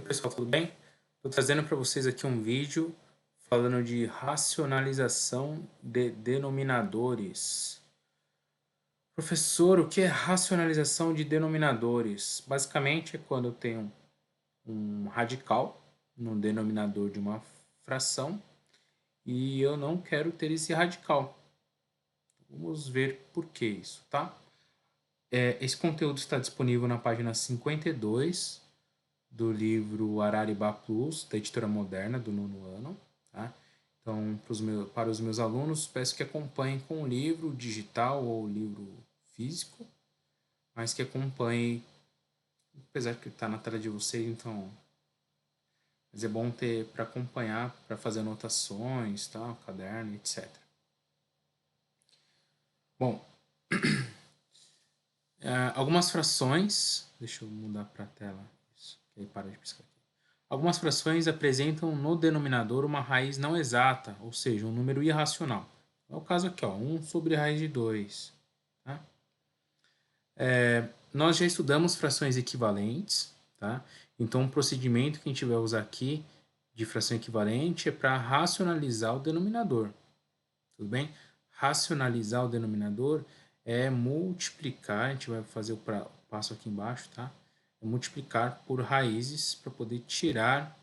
Pessoal, tudo bem? Estou trazendo para vocês aqui um vídeo falando de racionalização de denominadores. Professor, o que é racionalização de denominadores? Basicamente é quando eu tenho um radical no denominador de uma fração e eu não quero ter esse radical. Vamos ver por que isso, tá? Esse conteúdo está disponível na página 52 do livro Araribá Plus, da Editora Moderna, do nono ano. Tá? Então, para os meus alunos, peço que acompanhem com o livro digital ou livro físico, mas que acompanhem, apesar que está na tela de vocês, então... Mas é bom ter para acompanhar, para fazer anotações, tá? Caderno, etc. Bom, algumas frações... Deixa eu mudar para a tela, isso, que aí para de piscar aqui. Algumas frações apresentam no denominador uma raiz não exata, ou seja, um número irracional. É o caso aqui, ó, 1 sobre raiz de 2. Tá? Nós já estudamos frações equivalentes, tá? Então o procedimento que a gente vai usar aqui de fração equivalente é para racionalizar o denominador. Tudo bem? Racionalizar o denominador é multiplicar, a gente vai fazer o passo aqui embaixo, tá? É multiplicar por raízes para poder tirar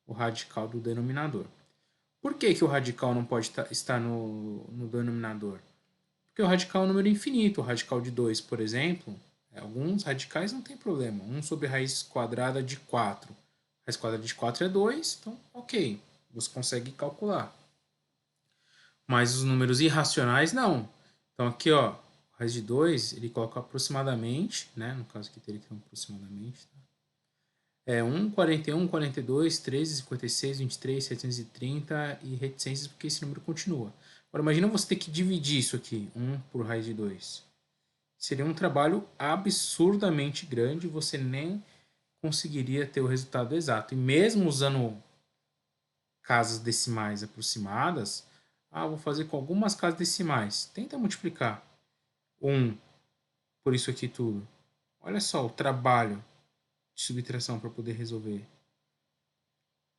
o radical do denominador. Por que, que o radical não pode estar no denominador? Porque o radical é um número infinito. O radical de 2, por exemplo, alguns radicais não tem problema. 1 sobre raiz quadrada de 4. Raiz quadrada de 4 é 2, então ok, você consegue calcular. Mas os números irracionais não. Então aqui, ó, raiz de 2, ele coloca aproximadamente, né? No caso aqui teria que ter um aproximadamente, tá? 1, 41, 42, 13, 56, 23, 730 e reticências, porque esse número continua. Agora, imagina você ter que dividir isso aqui, 1 por raiz de 2. Seria um trabalho absurdamente grande, você nem conseguiria ter o resultado exato. E mesmo usando casas decimais aproximadas, vou fazer com algumas casas decimais. Tenta multiplicar 1 por isso aqui tudo. Olha só o trabalho de subtração para poder resolver.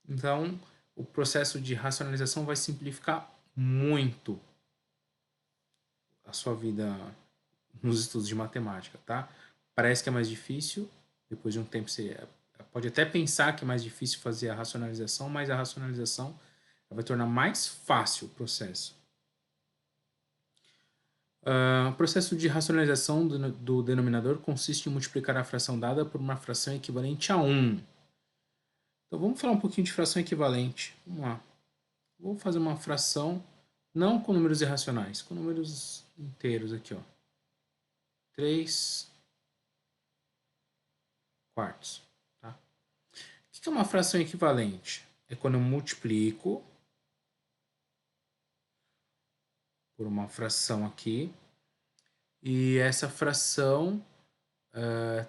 Então, o processo de racionalização vai simplificar muito a sua vida nos estudos de matemática, tá? Parece que é mais difícil, depois de um tempo você pode até pensar que é mais difícil fazer a racionalização, mas a racionalização vai tornar mais fácil o processo. O processo de racionalização do denominador consiste em multiplicar a fração dada por uma fração equivalente a 1. Então vamos falar um pouquinho de fração equivalente. Vamos lá. Vou fazer uma fração não com números irracionais, com números inteiros aqui, ó. 3 quartos. Tá? O que é uma fração equivalente? É quando eu multiplico por uma fração aqui e essa fração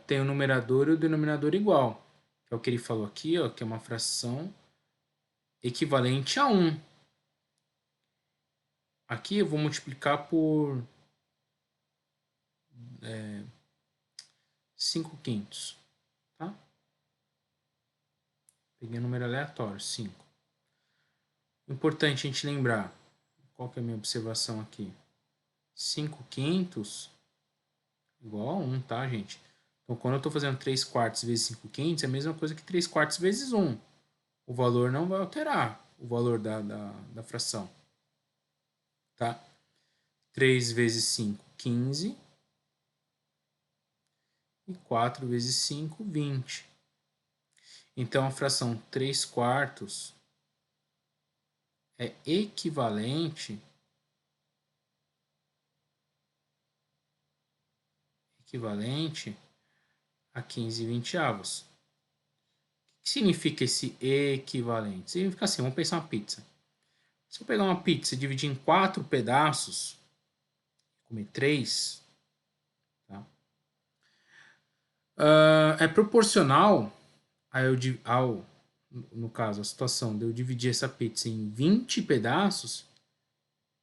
tem o numerador e o denominador igual. Que é o que ele falou aqui, ó, que é uma fração equivalente a 1. Aqui eu vou multiplicar por 5 quintos. Tá? Peguei um número aleatório, 5. Importante a gente lembrar, qual que é a minha observação aqui? 5 quintos igual a 1, tá, gente? Então, quando eu estou fazendo 3 quartos vezes 5 quintos, é a mesma coisa que 3 quartos vezes 1. O valor não vai alterar, o valor da fração. Tá? 3 vezes 5, 15. E 4 vezes 5, 20. Então, a fração 3 quartos é equivalente a 15 vinteavos. O que significa esse equivalente? Significa assim, vamos pensar uma pizza. Se eu pegar uma pizza e dividir em 4 pedaços, comer 3, tá? É proporcional no caso, a situação de eu dividir essa pizza em 20 pedaços,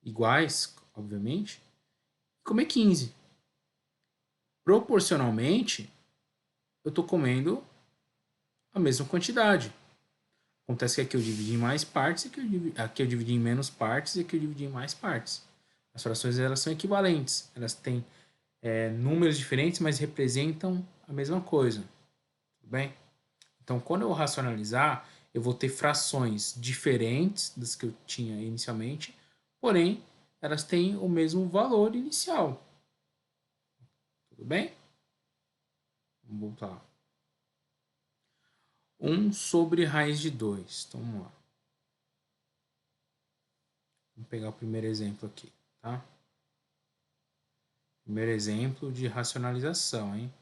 iguais, obviamente, e comer 15. Proporcionalmente, eu estou comendo a mesma quantidade. Acontece que aqui eu dividi em mais partes, aqui eu dividi em menos partes e aqui eu dividi em mais partes. As frações elas são equivalentes. Elas têm números diferentes, mas representam a mesma coisa. Tudo bem? Então, quando eu racionalizar, eu vou ter frações diferentes das que eu tinha inicialmente, porém, elas têm o mesmo valor inicial. Tudo bem? Vamos voltar lá. 1 sobre raiz de 2. Então, vamos lá. Vamos pegar o primeiro exemplo aqui, tá? Primeiro exemplo de racionalização, hein?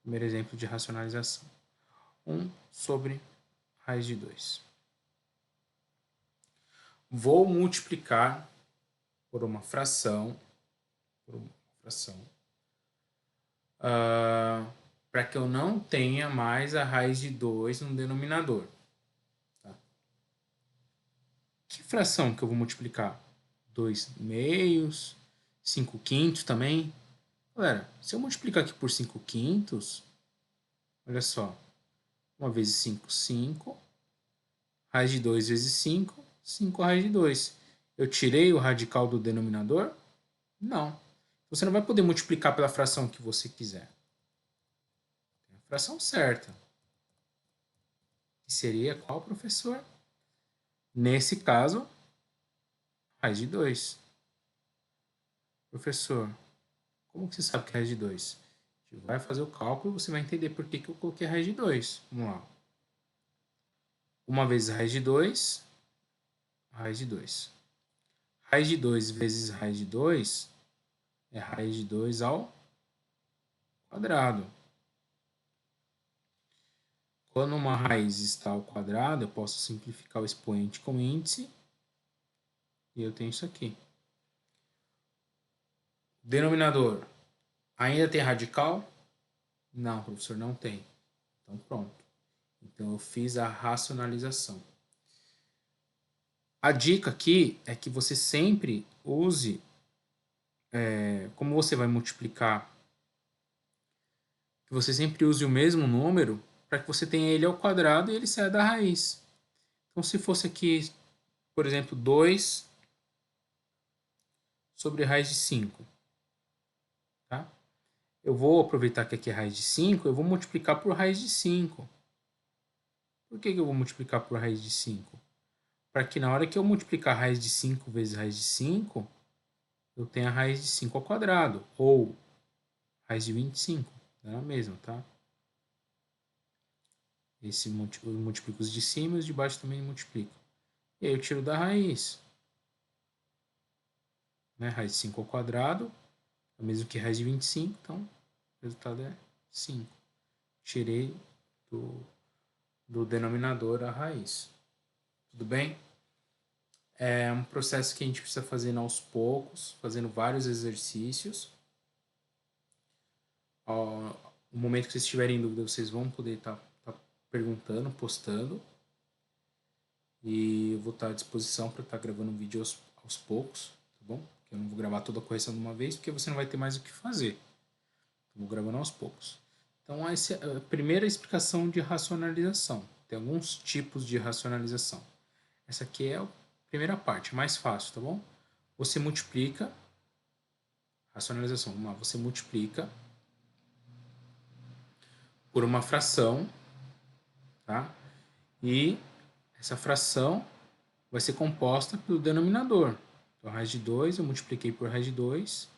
Primeiro exemplo de racionalização. 1 sobre raiz de 2. Vou multiplicar por uma fração, para que eu não tenha mais a raiz de 2 no denominador. Tá? Que fração que eu vou multiplicar? 2 meios, 5 quintos também. Galera, se eu multiplicar aqui por 5 quintos, olha só, 1 vezes 5, 5. Raiz de 2 vezes 5, 5 raiz de 2. Eu tirei o radical do denominador? Não. Você não vai poder multiplicar pela fração que você quiser. Tem a fração certa. Que seria qual, professor? Nesse caso, raiz de 2. Professor, como que você sabe que é raiz de 2? A gente vai fazer o cálculo e você vai entender por que eu coloquei raiz de 2. Vamos lá. 1 vezes raiz de 2, raiz de 2. Raiz de 2 vezes raiz de 2 é raiz de 2 ao quadrado. Quando uma raiz está ao quadrado, eu posso simplificar o expoente com índice e eu tenho isso aqui. Denominador, ainda tem radical? Não, professor, não tem. Então, pronto. Então, eu fiz a racionalização. A dica aqui é que você sempre use, como você vai multiplicar, que você sempre use o mesmo número para que você tenha ele ao quadrado e ele saia da raiz. Então, se fosse aqui, por exemplo, 2 sobre raiz de 5, tá? Eu vou aproveitar que aqui é raiz de 5, eu vou multiplicar por raiz de 5. Por que eu vou multiplicar por raiz de 5? Para que na hora que eu multiplicar raiz de 5 vezes raiz de 5, eu tenha a raiz de 5 ao quadrado, ou raiz de 25, é a mesma, tá? Esse eu multiplico os de cima e os de baixo também multiplico. E aí eu tiro da raiz. Né? Raiz de 5 ao quadrado é o mesmo que raiz de 25, então o resultado é 5. Tirei do denominador a raiz. Tudo bem? É um processo que a gente precisa fazer aos poucos, fazendo vários exercícios. No momento que vocês estiverem em dúvida, vocês vão poder estar perguntando, postando. E eu vou estar à disposição para estar gravando um vídeo aos poucos, tá bom? Eu não vou gravar toda a correção de uma vez, porque você não vai ter mais o que fazer. Eu vou gravando aos poucos. Então, essa é a primeira explicação de racionalização. Tem alguns tipos de racionalização. Essa aqui é a primeira parte, mais fácil, tá bom? Você multiplica, racionalização, vamos lá, você multiplica por uma fração, tá? E essa fração vai ser composta pelo denominador. Então, raiz de 2 eu multipliquei por raiz de 2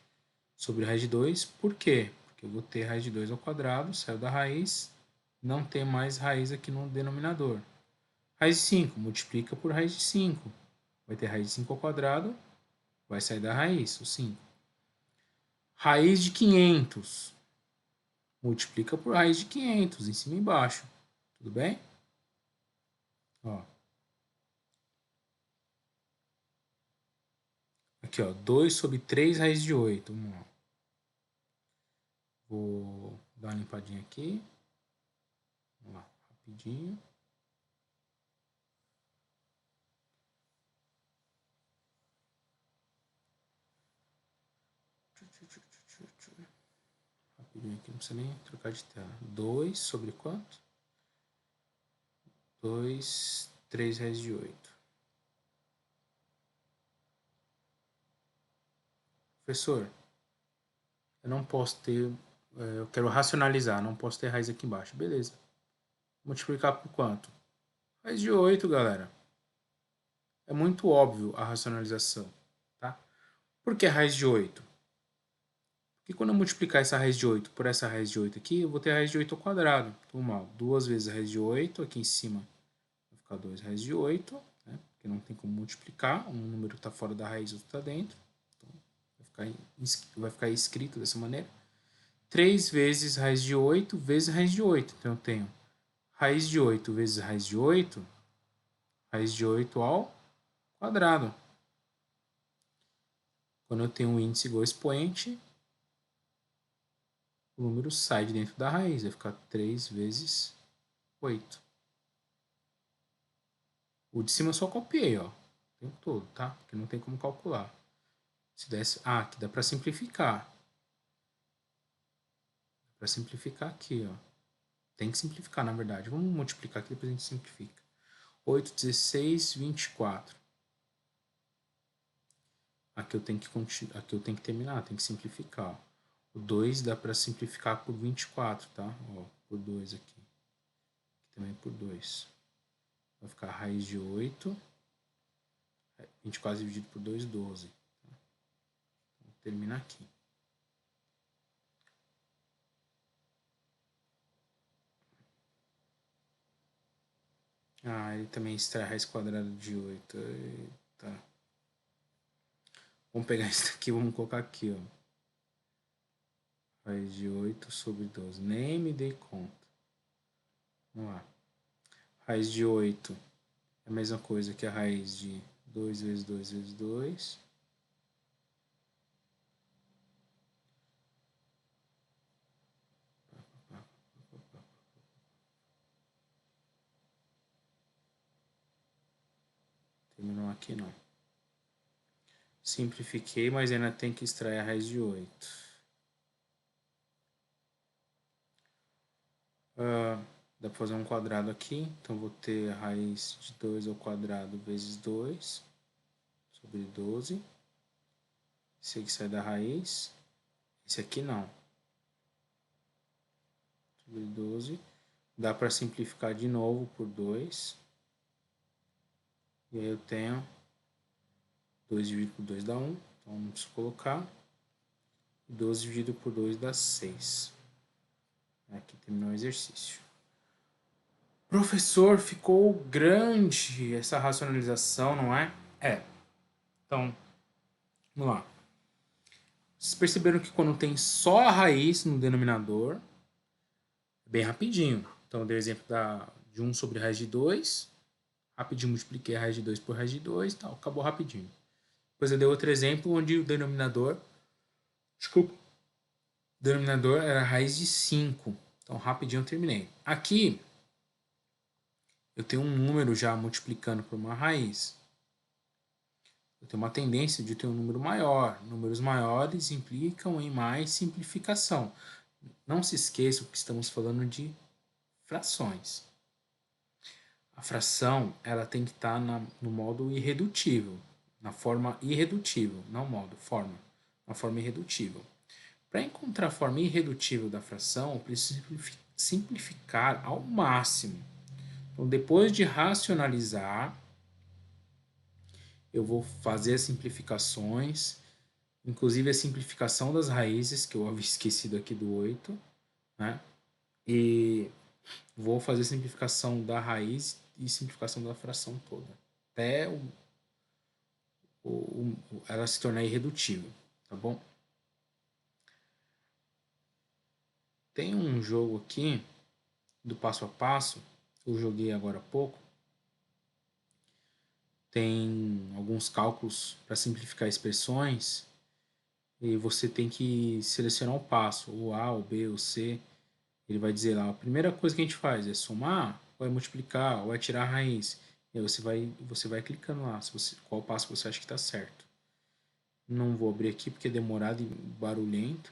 sobre raiz de 2. Por quê? Porque eu vou ter raiz de 2 ao quadrado, saiu da raiz, não tem mais raiz aqui no denominador. Raiz de 5, multiplica por raiz de 5. Vai ter raiz de 5 ao quadrado, vai sair da raiz, o 5. Raiz de 500. Multiplica por raiz de 500, em cima e embaixo. Tudo bem? Ó. Aqui, ó, 2 sobre 3 raiz de 8. Vamos lá. Vou dar uma limpadinha aqui. Vamos lá, rapidinho. Aqui não precisa nem trocar de tela. 2 sobre quanto? 2, 3 raiz de 8. Professor, eu não posso ter... eu quero racionalizar, não posso ter raiz aqui embaixo. Beleza. Multiplicar por quanto? Raiz de 8, galera. É muito óbvio a racionalização, tá? Por que raiz de 8? Porque quando eu multiplicar essa raiz de 8 por essa raiz de 8 aqui, eu vou ter a raiz de 8 ao quadrado. Então, 2 vezes a raiz de 8, aqui em cima vai ficar 2 raiz de 8, né? Porque não tem como multiplicar, um número está fora da raiz, outro está dentro. Então, vai ficar escrito dessa maneira. 3 vezes raiz de 8 vezes raiz de 8. Então, eu tenho raiz de 8 vezes raiz de 8 ao quadrado. Quando eu tenho um índice igual a expoente, o número sai de dentro da raiz, vai ficar 3 vezes 8. O de cima eu só copiei, ó, o tempo todo, tá? Porque não tem como calcular. Se desse... aqui dá para simplificar. Dá para simplificar aqui, ó. Tem que simplificar, na verdade. Vamos multiplicar aqui, depois a gente simplifica. 8, 16, 24. Aqui eu tenho que terminar, tem que simplificar. Ó. O 2 dá para simplificar por 24, tá? Ó, por 2 aqui. Aqui também por 2. Vai ficar a raiz de 8. 24 dividido por 2, 12. Tá? Então, termina aqui. Ele também extrai a raiz quadrada de 8. Eita. Vamos pegar isso daqui, vamos colocar aqui, ó. Raiz de 8 sobre 12. Nem me dei conta. Vamos lá. Raiz de 8 é a mesma coisa que a raiz de 2 vezes 2 vezes 2. Terminou aqui não. Simplifiquei, mas ainda tem que extrair a raiz de 8. Dá para fazer um quadrado aqui. Então, vou ter a raiz de 2 ao quadrado vezes 2 sobre 12. Esse aqui sai da raiz. Esse aqui não. Sobre 12. Dá para simplificar de novo por 2. E aí eu tenho 2 dividido por 2 dá 1. Então, não preciso colocar. 12 dividido por 2 dá 6. Aqui terminou o exercício. Professor, ficou grande essa racionalização, não é? É. Então, vamos lá. Vocês perceberam que quando tem só a raiz no denominador, é bem rapidinho. Então, eu dei o exemplo de 1 sobre raiz de 2. Rapidinho multipliquei a raiz de 2 por raiz de 2 e tal. Acabou rapidinho. Depois eu dei outro exemplo onde o denominador... Desculpa. O denominador era a raiz de 5. Então, rapidinho eu terminei. Aqui, eu tenho um número já multiplicando por uma raiz. Eu tenho uma tendência de ter um número maior. Números maiores implicam em mais simplificação. Não se esqueçam que estamos falando de frações. A fração ela tem que estar no modo irredutível, na forma irredutível, não modo, forma, na forma irredutível. Para encontrar a forma irredutível da fração, eu preciso simplificar ao máximo. Então, depois de racionalizar, eu vou fazer as simplificações, inclusive a simplificação das raízes, que eu havia esquecido aqui do 8, né? E vou fazer simplificação da raiz e simplificação da fração toda, até ela se tornar irredutível, tá bom? Tem um jogo aqui do passo a passo, eu joguei agora há pouco. Tem alguns cálculos para simplificar expressões e você tem que selecionar o passo, o A, o B, o C. Ele vai dizer lá, a primeira coisa que a gente faz é somar, ou é multiplicar, ou é tirar a raiz. E aí você vai clicando lá, qual passo você acha que está certo. Não vou abrir aqui porque é demorado e barulhento,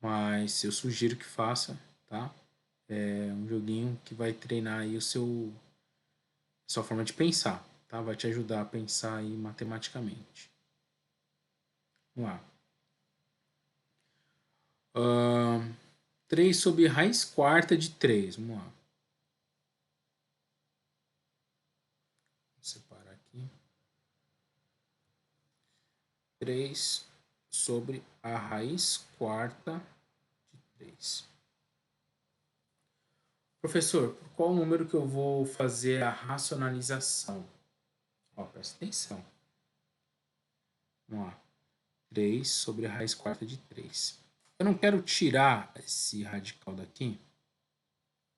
mas eu sugiro que faça, tá? É um joguinho que vai treinar aí sua forma de pensar, tá? Vai te ajudar a pensar aí matematicamente. Vamos lá. 3 sobre raiz quarta de 3. Vamos lá. Vou separar aqui. 3 sobre a raiz quarta de 3. Professor, por qual número que eu vou fazer a racionalização? Ó, presta atenção. Vamos lá. 3 sobre a raiz quarta de 3. Eu não quero tirar esse radical daqui.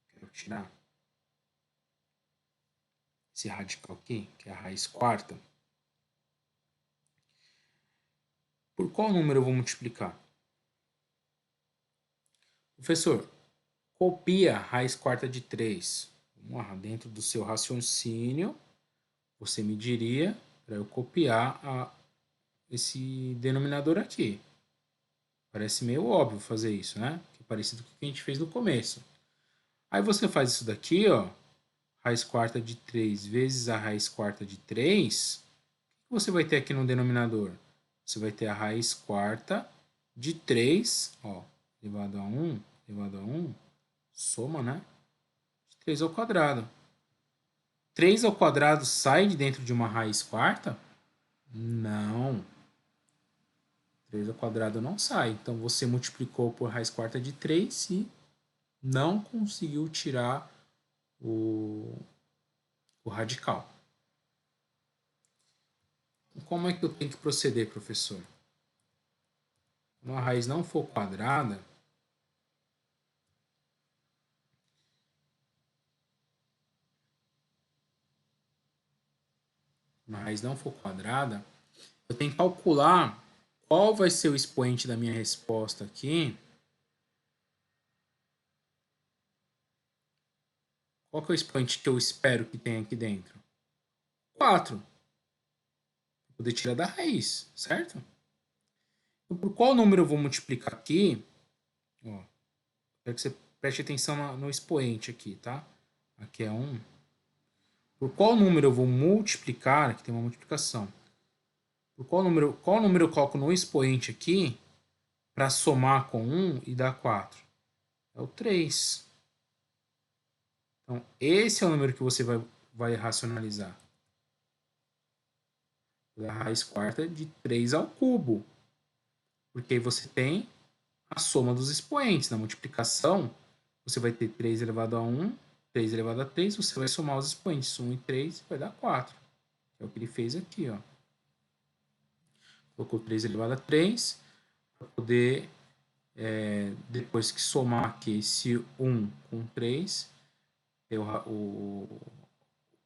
Quero tirar esse radical aqui, que é a raiz quarta. Por qual número eu vou multiplicar? Professor, copia a raiz quarta de 3. Vamos lá, dentro do seu raciocínio, você me diria para eu copiar esse denominador aqui. Parece meio óbvio fazer isso, né? Que é parecido com o que a gente fez no começo. Aí você faz isso daqui, ó. Raiz quarta de 3 vezes a raiz quarta de 3. O que você vai ter aqui no denominador? Você vai ter a raiz quarta de 3, ó, elevado a 1, elevado a 1, soma, né? De 3 ao quadrado. 3 ao quadrado sai de dentro de uma raiz quarta? Não. 3 ao quadrado não sai. Então, você multiplicou por raiz quarta de 3 e não conseguiu tirar o radical. Como é que eu tenho que proceder, professor? Quando a raiz não for quadrada, eu tenho que calcular qual vai ser o expoente da minha resposta aqui. Qual que é o expoente que eu espero que tenha aqui dentro? 4. Para poder tirar da raiz, certo? Então, por qual número eu vou multiplicar aqui? Ó, quero que você preste atenção no expoente aqui, tá? Aqui é 1. Por qual número eu vou multiplicar? Aqui tem uma multiplicação. Por qual número eu coloco no expoente aqui para somar com 1 e dar 4? É o 3. Então, esse é o número que você vai racionalizar. A raiz quarta de 3 ao cubo. Porque aí você tem a soma dos expoentes. Na multiplicação, você vai ter 3 elevado a 1, 3 elevado a 3, você vai somar os expoentes 1 e 3, vai dar 4. É o que ele fez aqui, ó. Colocou 3 elevado a 3, para poder, depois que somar aqui esse 1 com 3, ter o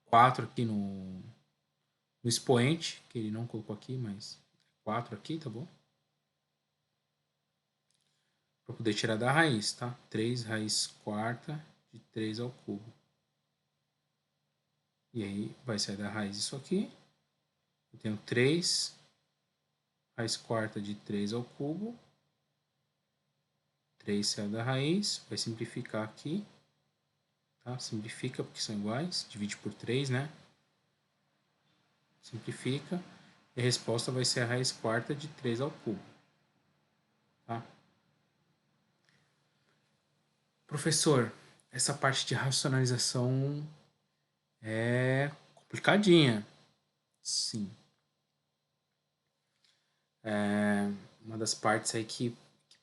4 aqui no expoente, que ele não colocou aqui, mas 4 aqui, tá bom? Para poder tirar da raiz, tá? 3 raiz quarta de 3 ao cubo. E aí vai sair da raiz isso aqui. Eu tenho 3 raiz quarta de 3 ao cubo. 3 saiu da raiz, vai simplificar aqui. Tá? Simplifica porque são iguais, divide por 3, né? Simplifica. E a resposta vai ser a raiz quarta de 3 ao cubo. Tá? Professor, essa parte de racionalização é complicadinha. Sim. É uma das partes aí que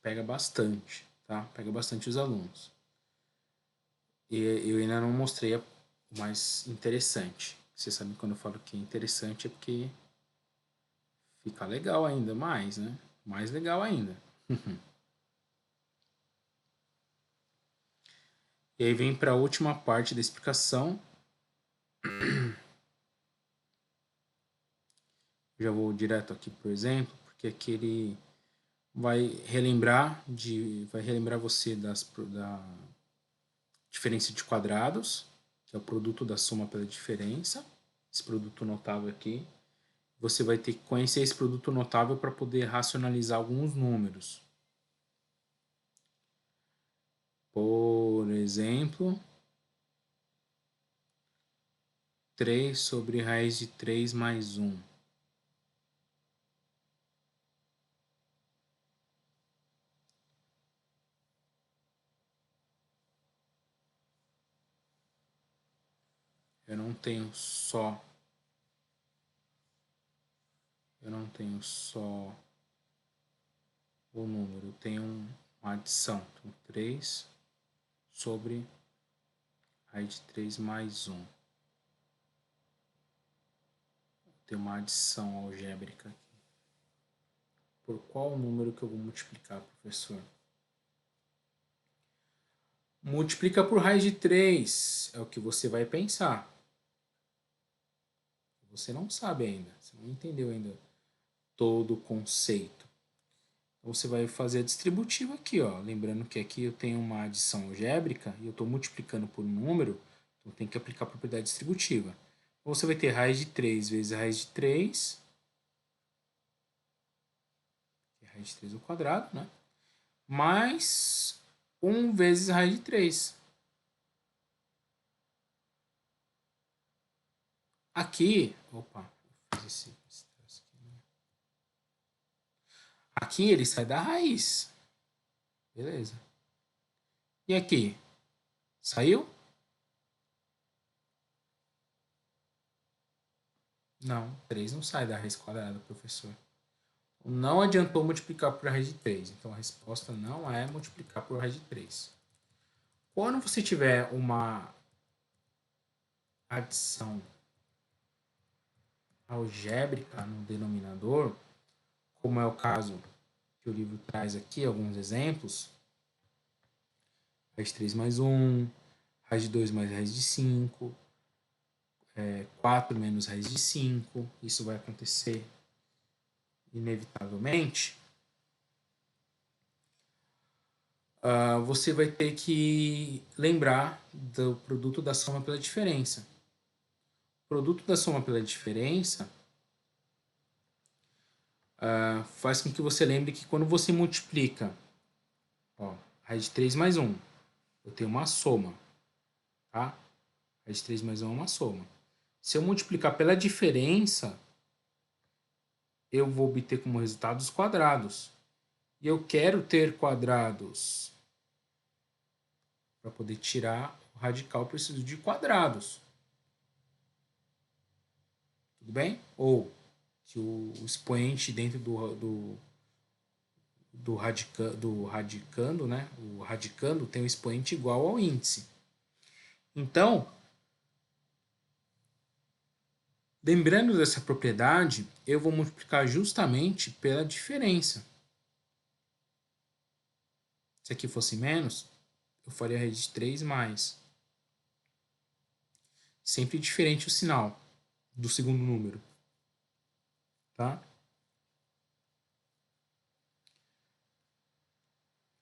pega bastante, tá? Pega bastante os alunos. E eu ainda não mostrei o mais interessante. Você sabe quando eu falo que é interessante é porque fica legal ainda mais, né? Mais legal ainda. E aí vem para a última parte da explicação. Já vou direto aqui, por exemplo, porque aqui ele vai relembrar você da diferença de quadrados, que é o produto da soma pela diferença, esse produto notável aqui. Você vai ter que conhecer esse produto notável para poder racionalizar alguns números. Por exemplo, 3 sobre raiz de 3 mais 1. Eu não tenho só o número, eu tenho uma adição. Então, 3 sobre raiz de 3 mais 1. Tem uma adição algébrica aqui. Por qual número que eu vou multiplicar, professor? Multiplica por raiz de 3. É o que você vai pensar. Você não sabe ainda. Você não entendeu ainda todo o conceito. Então, você vai fazer a distributiva aqui, ó. Lembrando que aqui eu tenho uma adição algébrica e eu estou multiplicando por um número, então tem que aplicar a propriedade distributiva. Então, você vai ter raiz de 3 vezes a raiz de 3, que é a raiz de 3 ao quadrado, né? Mais 1 vezes a raiz de 3. Aqui, opa, eu fiz esse aqui. Aqui ele sai da raiz. Beleza. E aqui? Saiu? Não, 3 não sai da raiz quadrada, professor. Não adiantou multiplicar por raiz de 3. Então a resposta não é multiplicar por raiz de 3. Quando você tiver uma adição algébrica no denominador, como é o caso que o livro traz aqui, alguns exemplos, raiz de 3 mais 1, raiz de 2 mais raiz de 5, 4 menos raiz de 5, isso vai acontecer inevitavelmente. Você vai ter que lembrar do produto da soma pela diferença. O produto da soma pela diferença faz com que você lembre que quando você multiplica, ó, raiz de 3 mais 1, eu tenho uma soma, tá? Raiz de 3 mais 1 é uma soma. Se eu multiplicar pela diferença, eu vou obter como resultado os quadrados. E eu quero ter quadrados. Para poder tirar o radical, eu preciso de quadrados. Tudo bem? Ou que o expoente dentro do radicando, né? O radicando tem um expoente igual ao índice. Então, lembrando dessa propriedade, eu vou multiplicar justamente pela diferença. Se aqui fosse menos, eu faria a raiz de 3 mais. Sempre diferente o sinal do segundo número. Tá?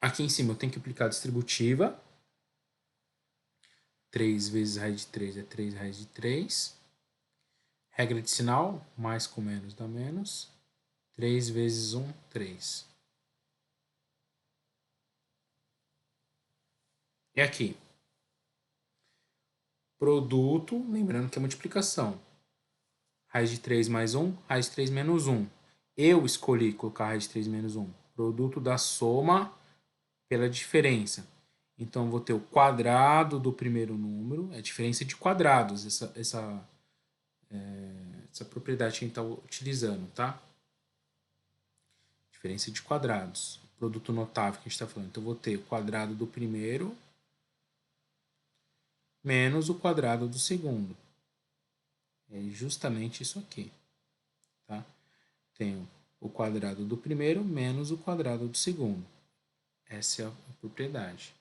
Aqui em cima eu tenho que aplicar a distributiva. 3 vezes raiz de 3 é 3 raiz de 3. Regra de sinal, mais com menos dá menos. 3 vezes 1, 3. E aqui? Produto, lembrando que é multiplicação. Raiz de 3 mais 1, raiz de 3 menos 1. Eu escolhi colocar raiz de 3 menos 1. Produto da soma pela diferença. Então, eu vou ter o quadrado do primeiro número, é diferença de quadrados, essa propriedade que a gente está utilizando, tá? Diferença de quadrados. Produto notável que a gente está falando. Então, eu vou ter o quadrado do primeiro menos o quadrado do segundo. É justamente isso aqui. Tá? Tenho o quadrado do primeiro menos o quadrado do segundo. Essa é a propriedade.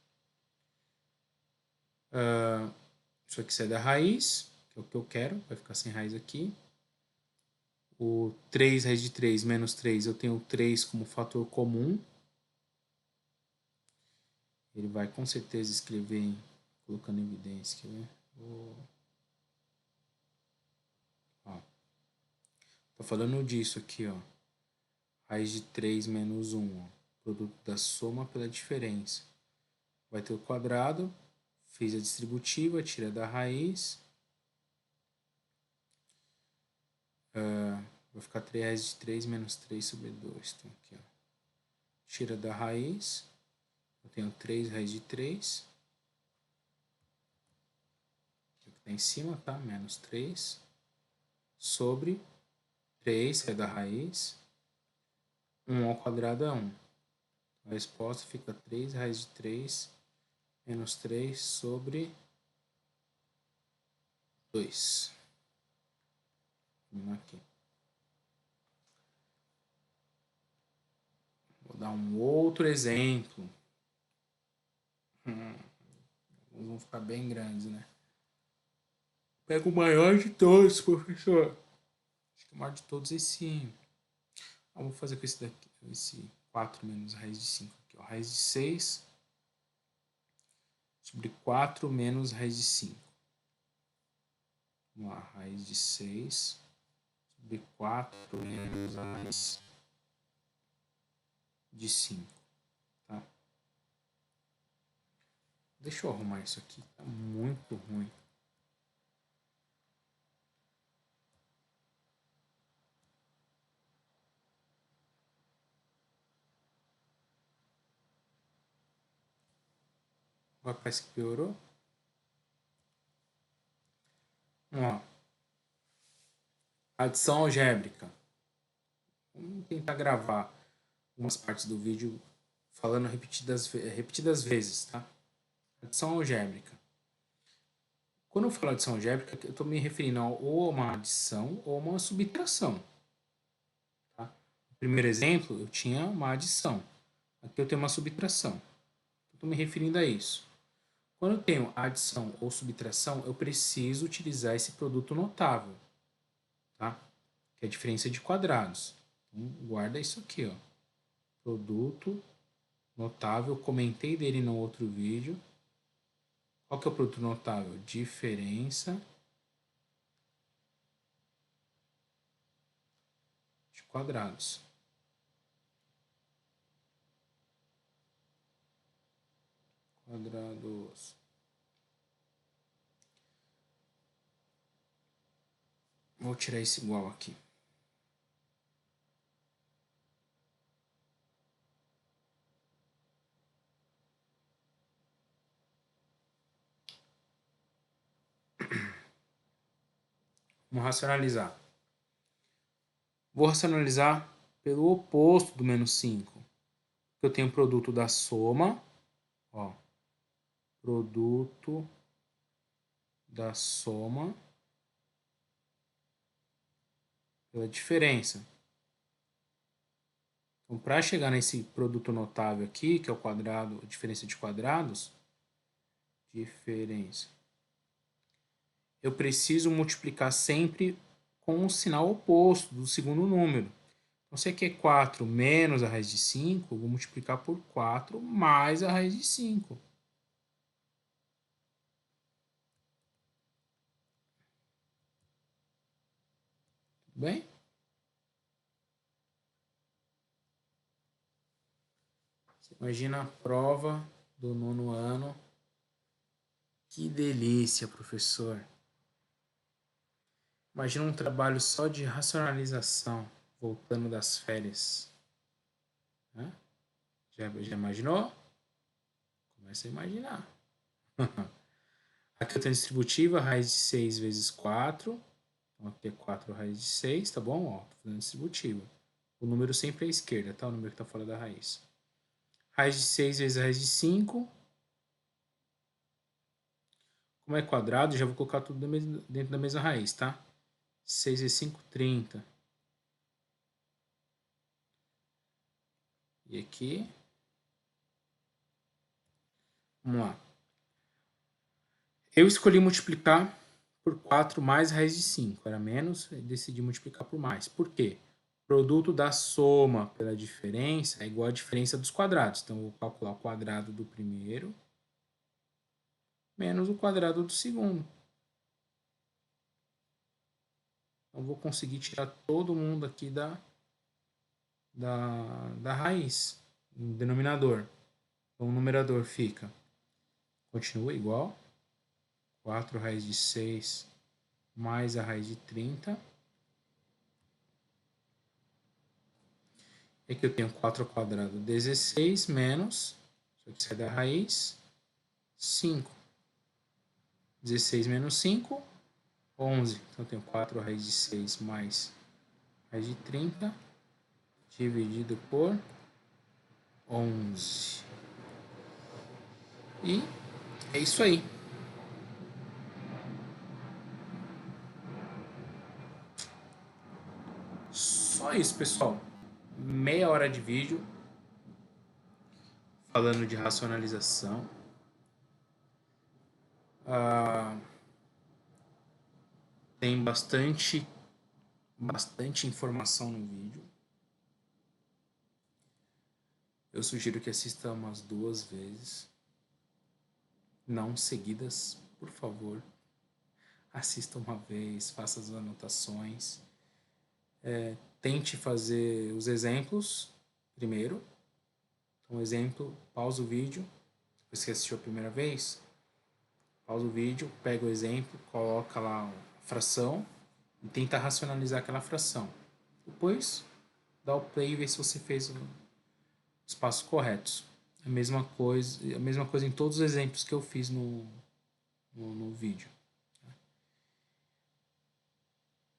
Isso aqui sai da raiz, que é o que eu quero. Vai ficar sem raiz aqui. O 3 raiz de 3 menos 3, eu tenho 3 como fator comum. Ele vai com certeza escrever colocando em evidência. Quer ver? Tá falando disso aqui, ó. Raiz de 3 menos 1, ó. Produto da soma pela diferença. vai ter o quadrado, fiz a distributiva, tira da raiz. Vai ficar 3 raiz de 3 menos 3 sobre 2. Então, aqui, ó. Tira da raiz. Eu tenho 3 raiz de 3. Aqui está em cima, tá? Menos 3 sobre 3, que é da raiz. 1 ao quadrado é 1. A resposta fica 3 raiz de 3 menos 3 sobre 2. Aqui. Vou dar um outro exemplo. Vão ficar bem grandes, né? Pega o maior de todos, professor. Acho que o maior de todos é esse. Vou fazer com esse daqui. Esse 4 menos raiz de 5 aqui, ó. Raiz de 6 sobre 4 menos raiz de 5. Vamos lá, raiz de 6 sobre 4 menos a raiz de 5. Tá? Deixa eu arrumar isso aqui, tá muito ruim. Agora parece que piorou. Vamos lá. Adição algébrica. Vamos tentar gravar algumas partes do vídeo falando repetidas vezes, tá? Adição algébrica. Quando eu falo adição algébrica, eu estou me referindo ou a uma adição ou a uma subtração. Tá? No primeiro exemplo, eu tinha uma adição. Aqui eu tenho uma subtração. Estou me referindo a isso. Quando eu tenho adição ou subtração, eu preciso utilizar esse produto notável, tá? Que é a diferença de quadrados. Então, guarda isso aqui, ó. Produto notável, comentei dele no outro vídeo. Qual que é o produto notável? Diferença de quadrados. Quadrados. Vou tirar esse igual aqui. Vamos racionalizar. Vou racionalizar pelo oposto do menos 5. Eu tenho o produto da soma. Ó, produto da soma pela diferença. Então, para chegar nesse produto notável aqui, que é o quadrado, a diferença de quadrados, eu preciso multiplicar sempre com o sinal oposto do segundo número. Então, se aqui é 4 menos a raiz de 5, eu vou multiplicar por 4 mais a raiz de 5. Tudo bem? Você imagina a prova do 9º ano. Que delícia, professor. Imagina um trabalho só de racionalização, voltando das férias. Já imaginou? Começa a imaginar. Aqui eu tenho distributiva, raiz de 6 vezes 4. Então aqui é 4 raiz de 6, tá bom? Ó, tô fazendo distributiva. O número sempre é à esquerda, tá? O número que tá fora da raiz. Raiz de 6 vezes raiz de 5. Como é quadrado, já vou colocar tudo dentro da mesma raiz, tá? 6 vezes 5, 30. E aqui... Vamos lá. Eu escolhi multiplicar por 4 mais raiz de 5. Era menos, e decidi multiplicar por mais. Por quê? O produto da soma pela diferença é igual à diferença dos quadrados. Então, eu vou calcular o quadrado do primeiro menos o quadrado do segundo. Então, vou conseguir tirar todo mundo aqui da raiz, no denominador. Então, o numerador fica continua igual. 4 raiz de 6 mais a raiz de 30. E aqui eu tenho 4 ao quadrado, 16 menos, isso aqui sai da raiz, 5. 16 menos 5, 11. Então eu tenho 4 raiz de 6 mais raiz de 30, dividido por 11. E é isso aí. Só isso, pessoal. Meia hora de vídeo falando de racionalização. Tem bastante informação no vídeo. Eu sugiro que assista umas 2 vezes. Não seguidas, por favor. Assista uma vez, faça as anotações. Tente fazer os exemplos primeiro. Então, exemplo, pausa o vídeo. Depois que assistiu a primeira vez, pausa o vídeo, pega o exemplo, coloca lá a fração e tenta racionalizar aquela fração. Depois, dá o play e vê se você fez os passos corretos. A mesma coisa em todos os exemplos que eu fiz no vídeo.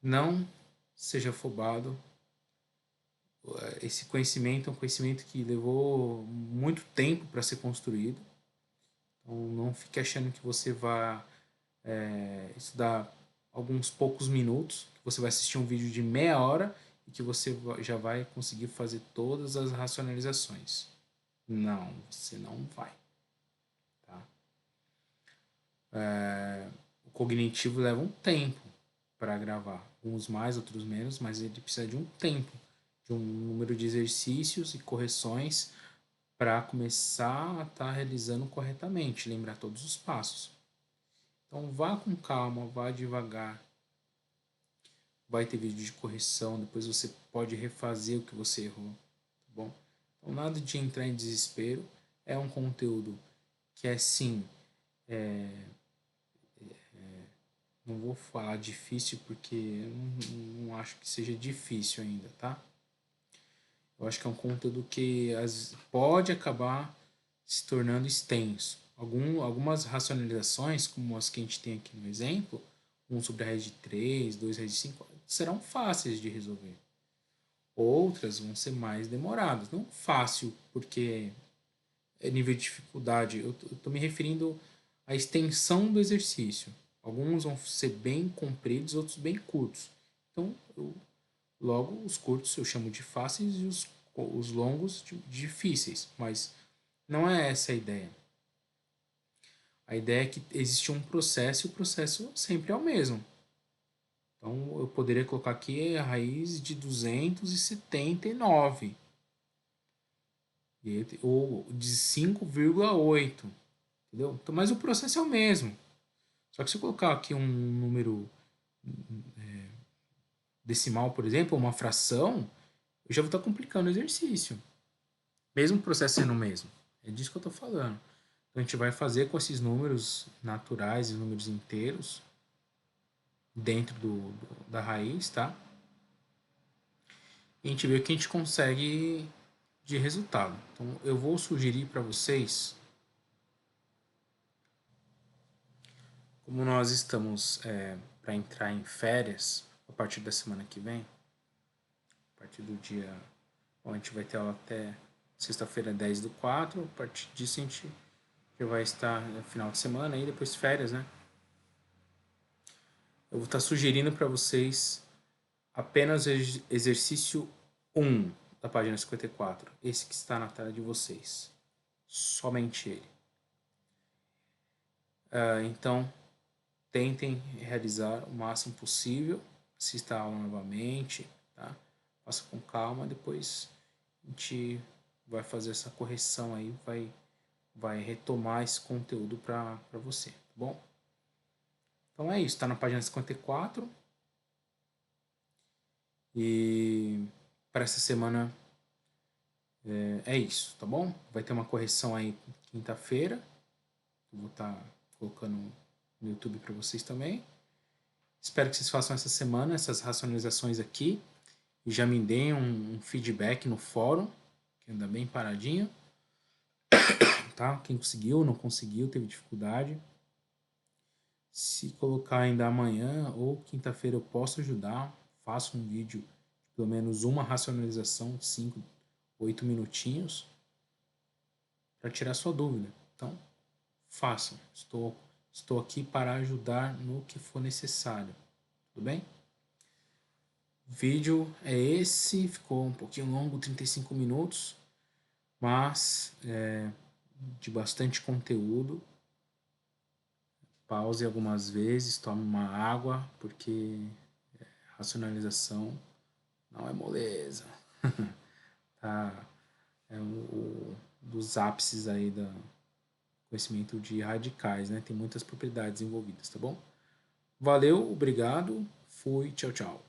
Não seja afobado. Esse conhecimento é um conhecimento que levou muito tempo para ser construído. Então, não fique achando que você vai estudar alguns poucos minutos, que você vai assistir um vídeo de meia hora e que você já vai conseguir fazer todas as racionalizações. Não, você não vai. Tá? O cognitivo leva um tempo para gravar. Uns mais, outros menos, mas ele precisa de um tempo, de um número de exercícios e correções para começar a estar realizando corretamente, lembrar todos os passos. Então vá com calma, vá devagar. Vai ter vídeo de correção, depois você pode refazer o que você errou, tá bom? Então nada de entrar em desespero. É um conteúdo que é sim, não vou falar difícil porque eu não acho que seja difícil ainda, tá? Eu acho que é um conteúdo que pode acabar se tornando extenso. Algumas racionalizações, como as que a gente tem aqui no exemplo, 1 sobre a raiz de 3, 2 raiz de 5, serão fáceis de resolver. Outras vão ser mais demoradas. Não fácil, porque é nível de dificuldade. Eu estou me referindo à extensão do exercício. Alguns vão ser bem compridos, outros bem curtos. Então, logo, os curtos eu chamo de fáceis e os longos de difíceis. Mas não é essa a ideia. A ideia é que existe um processo e o processo sempre é o mesmo. Então, eu poderia colocar aqui a raiz de 279. Ou de 5,8. Entendeu? Então, mas o processo é o mesmo. Só que se eu colocar aqui um número decimal, por exemplo, uma fração, eu já vou estar complicando o exercício. Mesmo o processo sendo o mesmo. É disso que eu estou falando. Então, a gente vai fazer com esses números naturais e números inteiros dentro da raiz, tá? E a gente vê o que a gente consegue de resultado. Então, eu vou sugerir para vocês, como nós estamos para entrar em férias a partir da semana que vem, a partir do dia. Bom, a gente vai ter aula até sexta-feira, 10/4. A partir disso, a gente já vai estar no final de semana e depois férias, né? Eu vou estar sugerindo para vocês apenas exercício 1 da página 54. Esse que está na tela de vocês. Somente ele. Então, tentem realizar o máximo possível. Assista a aula novamente, tá? Faça com calma, depois a gente vai fazer essa correção aí, vai retomar esse conteúdo para você, tá bom? Então é isso, está na página 54. E para essa semana é isso, tá bom? Vai ter uma correção aí quinta-feira. Eu vou estar colocando no YouTube para vocês também. Espero que vocês façam essa semana essas racionalizações aqui e já me deem um feedback no fórum, que anda bem paradinho, tá? Quem conseguiu, não conseguiu, teve dificuldade. Se colocar ainda amanhã ou quinta-feira eu posso ajudar, faço um vídeo, pelo menos uma racionalização, 5, 8 minutinhos, para tirar sua dúvida. Então, façam. Estou aqui para ajudar no que for necessário. Tudo bem? O vídeo é esse, ficou um pouquinho longo, 35 minutos, mas de bastante conteúdo. Pause algumas vezes, tome uma água, porque racionalização não é moleza. Tá? É um dos ápices aí do conhecimento de radicais, né? Tem muitas propriedades envolvidas, tá bom? Valeu, obrigado, fui, tchau, tchau.